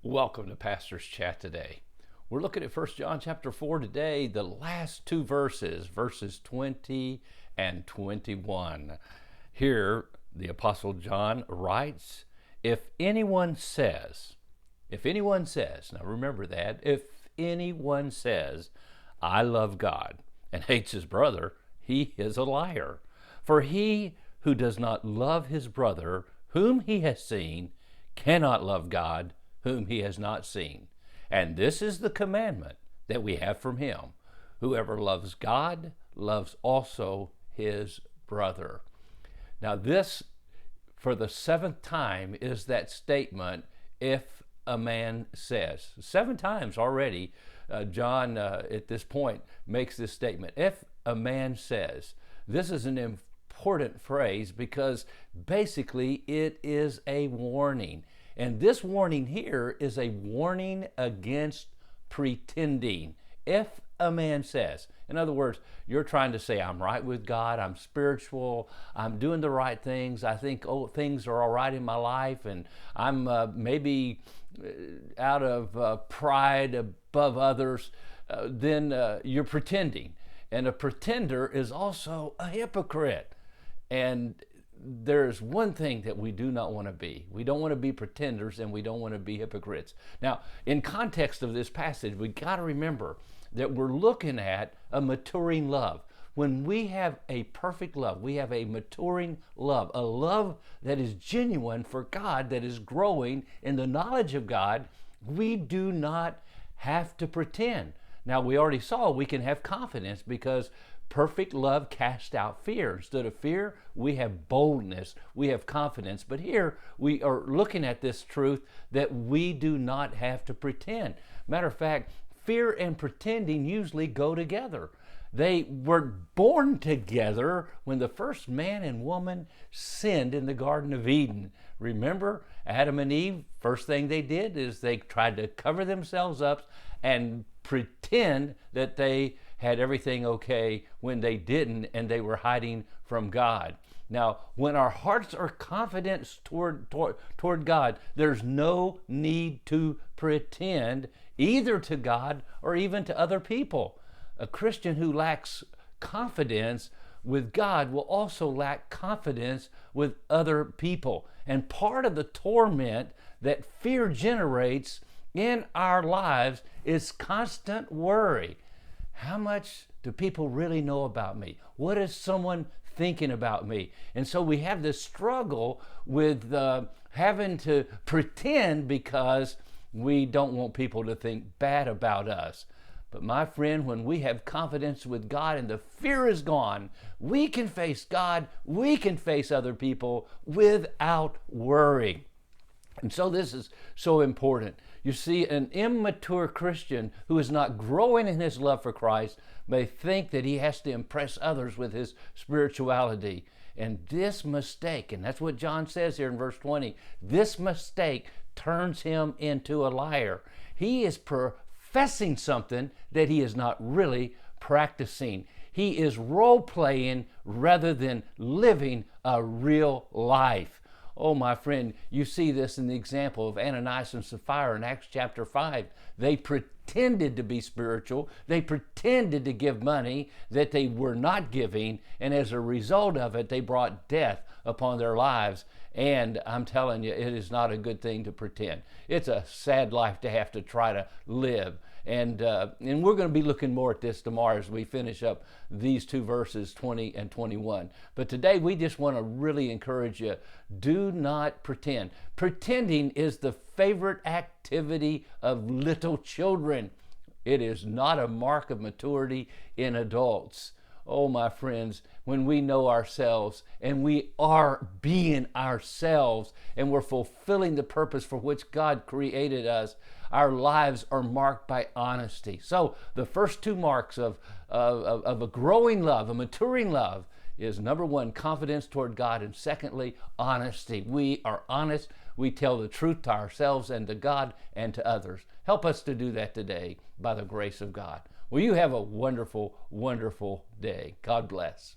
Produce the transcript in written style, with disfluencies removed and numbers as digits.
Welcome to Pastor's Chat today. We're looking at 1 John chapter 4 today, the last two verses, verses 20 and 21. Here, the Apostle John writes, if anyone says, now remember that, if anyone says, I love God and hates his brother, he is a liar. For he who does not love his brother, whom he has seen, cannot love God, whom he has not seen. And this is the commandment that we have from him. Whoever loves God loves also his brother. Now this, for the seventh time, is that statement, if a man says. 7 times already, John, at this point, makes this statement. If a man says. This is an important phrase because basically it is a warning. And this warning here is a warning against pretending. If a man says, in other words, you're trying to say, I'm right with God, I'm spiritual, I'm doing the right things, I think things are all right in my life, and I'm maybe out of pride above others, then you're pretending. And a pretender is also a hypocrite. And there's one thing that we do not want to be. We don't want to be pretenders, and we don't want to be hypocrites. Now, in context of this passage, we got to remember that we're looking at a maturing love. When we have a perfect love, we have a maturing love, a love that is genuine for God, that is growing in the knowledge of God. We do not have to pretend. Now, we already saw we can have confidence because perfect love casts out fear. Instead of fear, we have boldness, we have confidence. But here we are looking at this truth that we do not have to pretend. Matter of fact, fear and pretending usually go together. They were born together when the first man and woman sinned in the Garden of Eden. Remember, Adam and Eve, first thing they did is they tried to cover themselves up and pretend that they had everything okay when they didn't, and they were hiding from God. Now, when our hearts are confident toward God, there's no need to pretend either to God or even to other people. A Christian who lacks confidence with God will also lack confidence with other people. And part of the torment that fear generates in our lives is constant worry. How much do people really know about me? What is someone thinking about me? And so we have this struggle with having to pretend because we don't want people to think bad about us. But my friend, when we have confidence with God and the fear is gone, we can face God, we can face other people without worry. And so this is so important. You see, an immature Christian who is not growing in his love for Christ may think that he has to impress others with his spirituality. And this mistake, and that's what John says here in verse 20, this mistake turns him into a liar. He is professing something that he is not really practicing. He is role-playing rather than living a real life. Oh, my friend, you see this in the example of Ananias and Sapphira in Acts chapter 5. They pretended to be spiritual. They pretended to give money that they were not giving. And as a result of it, they brought death upon their lives. And I'm telling you, it is not a good thing to pretend. It's a sad life to have to try to live. And we're going to be looking more at this tomorrow as we finish up these two verses, 20 and 21. But today we just want to really encourage you, do not pretend. Pretending is the favorite activity of little children. It is not a mark of maturity in adults. Oh, my friends, when we know ourselves and we are being ourselves and we're fulfilling the purpose for which God created us, our lives are marked by honesty. So the first two marks of a growing love, a maturing love, is number one, confidence toward God, and secondly, honesty. We are honest. We tell the truth to ourselves and to God and to others. Help us to do that today by the grace of God. Well, you have a wonderful, wonderful day. God bless.